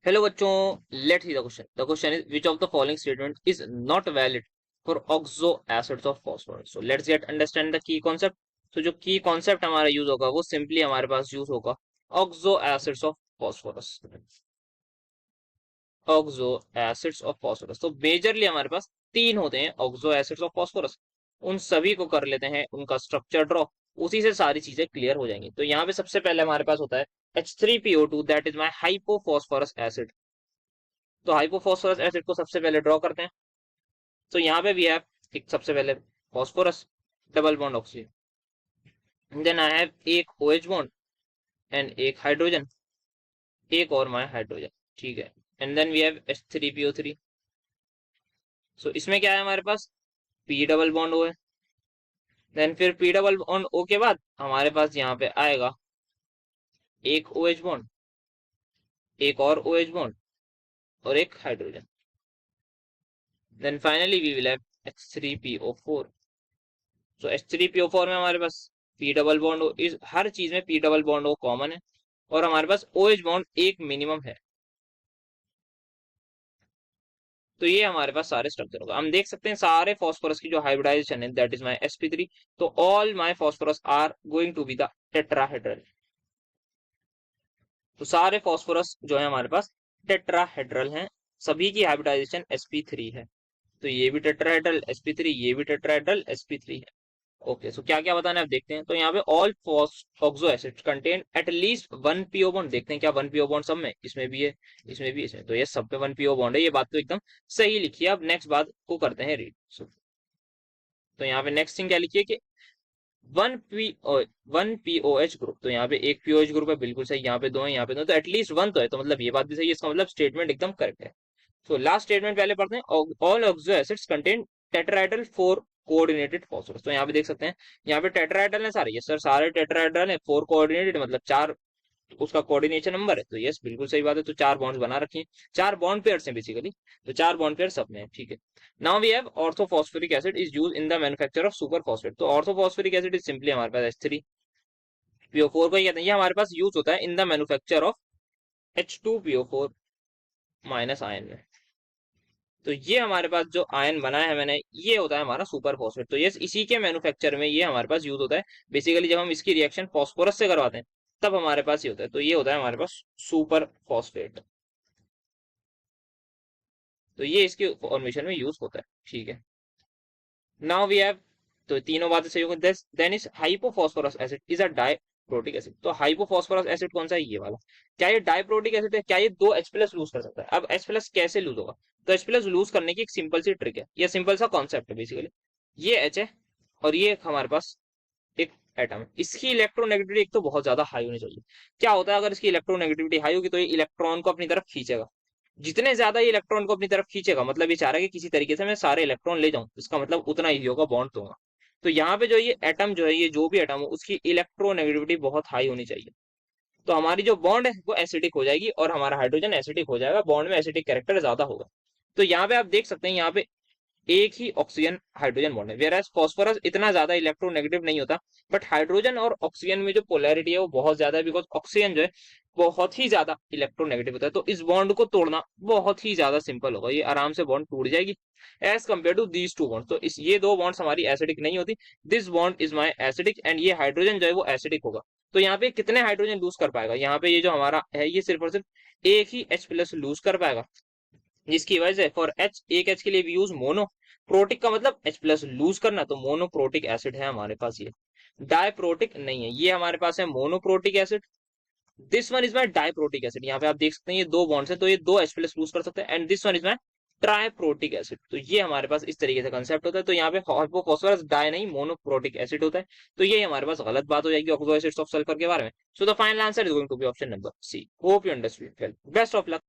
Hello बच्चों, let's see the question. The question is which of the following statement is not valid for oxo acids of phosphorus. So let's get understand the key concept. तो जो की concept हमारा use होगा वो simply हमारे पास use होगा oxo acids of phosphorus. Oxo acids of phosphorus तो majorly हमारे पास तीन होते हैं ऑक्सो एसिड्स ऑफ फॉस्फोरस. उन सभी को कर लेते हैं उनका स्ट्रक्चर ड्रॉ. उसी से सारी चीजें क्लियर हो जाएंगी. तो यहाँ पे सबसे पहले हमारे पास होता है H3PO2, that is my hypophosphorous acid. तो हाइपोफॉस्फोरस एसिड को सबसे पहले ड्रॉ करते हैं. तो यहाँ पे भी है एक सबसे पहले phosphorus, double bond oxygen, then I have एक OH बॉन्ड एंड एक हाइड्रोजन, एक और माय हाइड्रोजन. ठीक है. And then we have H3PO3. So इसमें क्या है हमारे पास P डबल बॉन्ड O है. देन फिर P डबल बॉन्ड O के बाद हमारे पास यहाँ पे आएगा एक OH बॉन्ड, एक और OH बॉन्ड और एक hydrogen. Then finally we will have H3PO4. So H3PO4 में हमारे पास P डबल बॉन्ड O, इस हर चीज में P double bond O common है और हमारे पास OH बॉन्ड एक मिनिमम है. तो ये हमारे पास सारे स्ट्रक्चर होगा. हम देख सकते हैं सारे फॉस्फोरस की जो हाइब्रिडाइजेशन है दैट इज माय sp3. तो all my phosphorus are going to be the tetrahedral. तो सारे फॉस्फोरस जो है हमारे पास टेट्राहेड्रल हैं. सभी की हाइब्रिडाइजेशन sp3 है. तो ये भी टेट्राहेड्रल sp3, ये भी टेट्राहेड्रल sp3 है. ओके, सो क्या क्या बताना है आप देखते हैं. तो यहाँ पे all oxo acids contain at least one PO bond. देखते हैं क्या वन पीओ बॉन्ड सब में, इसमें भी है, इसमें भी, इसमें. तो ये सब पे वन पीओ बॉन्ड है. ये बात तो एकदम सही लिखी है. अब नेक्स्ट बात को करते हैं रीड. तो यहाँ पे नेक्स्ट थिंग क्या लिखी है कि वन पीओएच ग्रुप. तो यहाँ पे एक पीओएच ग्रुप है, बिल्कुल सही. यहाँ पे दो है, यहाँ पे दो, तो एटलीस्ट वन तो है. तो मतलब ये बात भी सही है. इसका मतलब स्टेटमेंट एकदम करेक्ट है. सो लास्ट स्टेटमेंट पहले पढ़ते हैं. All oxo acids contain tetrahedral four coordinated phosphorus. तो यहाँ पे देख सकते हैं यहाँ पे टेट्राहेड्रल है सारे. यस सर, सारे टेट्राहेड्रल है. फोर कोऑर्डिनेटेड मतलब चार उसका कोऑर्डिनेशन नंबर है. तो यस बिल्कुल सही बात है. तो चार बॉन्ड्स बना रखी हैं, चार बॉन्ड पेयर्स हैं बेसिकली. तो चार बॉन्ड पेयर सब में है. ठीक है. Now we have orthophosphoric acid is use in the manufacture of super phosphate. तो ऑर्थोफॉस्फोरिक एसिड इज सिंपली हमारे पास H3PO4 को ही कहते हैं. ये हमारे पास यूज होता है इन the manufacture of H2PO4 minus ion में. तो ये हमारे पास जो आयन बनाया है मैंने, ये होता है हमारा सुपर फॉस्फेट. तो ये इसी के मैन्युफैक्चर में ये हमारे पास यूज होता है. बेसिकली जब हम इसकी रिएक्शन फॉस्फोरस से करवाते हैं तब हमारे पास ये होता है. तो ये होता है हमारे पास सुपर फॉस्फेट. तो ये इसके फॉर्मेशन में यूज होता है. ठीक है. नाउ वी हैव, तो तीनों बातें सही होंगी. Then is hypophosphorous acid is a diprotic acid. तो हाइपोफॉस्फोरस एसिड कौन सा है? ये वाला. क्या ये डाइप्रोटिक एसिड है? क्या ये दो H प्लस लूज कर सकता है? अब H प्लस कैसे लूज होगा? तो H प्लस लूज करने की एक सिंपल सी ट्रिक है. ये सिंपल सा कॉन्सेप्ट है बेसिकली. ये H है और ये हमारे पास एक एटम है. इसकी इलेक्ट्रोनेगेटिविटी एक तो बहुत ज्यादा हाई होनी चाहिए. क्या होता है अगर इसकी इलेक्ट्रोनेगेटिविटी हाई होगी तो ये इलेक्ट्रॉन को अपनी तरफ खींचेगा. जितने ज्यादा ये इलेक्ट्रॉन को अपनी तरफ खींचेगा मतलब ये चाह रहा है कि किसी तरीके से मैं सारे इलेक्ट्रॉन ले जाऊं. इसका मतलब उतना ही होगा बॉन्ड दूंगा. तो यहाँ पे जो ये एटम जो है, ये जो भी एटम हो उसकी इलेक्ट्रोनेगेटिविटी बहुत हाई होनी चाहिए. तो हमारी जो बॉन्ड है वो एसिडिक हो जाएगी और हमारा हाइड्रोजन एसिडिक हो जाएगा. बॉन्ड में एसिडिक कैरेक्टर ज्यादा होगा. तो यहाँ पे आप देख सकते हैं यहाँ पे एक ही ऑक्सीजन हाइड्रोजन बॉन्ड है. वेयर फॉस्फोरस इतना ज्यादा इलेक्ट्रोनेगेटिव नहीं होता. बट हाइड्रोजन और ऑक्सीजन में जो पोलैरिटी है वो बहुत ज्यादा है. बिकॉज ऑक्सीजन जो है बहुत ही ज्यादा इलेक्ट्रोनेगेटिव होता है. तो इस बॉन्ड को तोड़ना बहुत ही ज्यादा सिंपल होगा. ये आराम से बॉन्ड टूट जाएगी as compared to these two bond. तो इस ये दो बॉन्ड्स हमारी एसिडिक नहीं होती. This bond is my acidic and ये हाइड्रोजन जो है वो एसिडिक होगा. तो यहाँ पे कितने हाइड्रोजन लूज कर पाएगा? यहाँ पे ये जो हमारा है ये सिर्फ और सिर्फ एक ही H प्लस लूज कर पाएगा. जिसकी वजह से फॉर H, एक H के लिए यूज मोनो. प्रोटिक का मतलब H प्लस लूज करना. तो मोनोप्रोटिक एसिड है हमारे पास ये. डायप्रोटिक नहीं है. ये हमारे पास है monoprotic acid. This one is my डायप्रोटिक acid. यहाँ पे आप देख सकते हैं ये दो बॉन्ड्स है तो ये दो H प्लस लूज कर सकते हैं. And this one is my triprotic acid. तो ये हमारे पास इस तरीके से कंसेप्ट होता है. तो यहाँ पे फॉस्फोरस डाई नहीं मोनोप्रोटिक एसिड होता है. तो ये हमारे पास गलत बात हो जाएगी ऑक्सो एसिड्स ऑफ सल्फर के बारे में. So the final answer is going to be option number C. Hope you understood. Best of luck.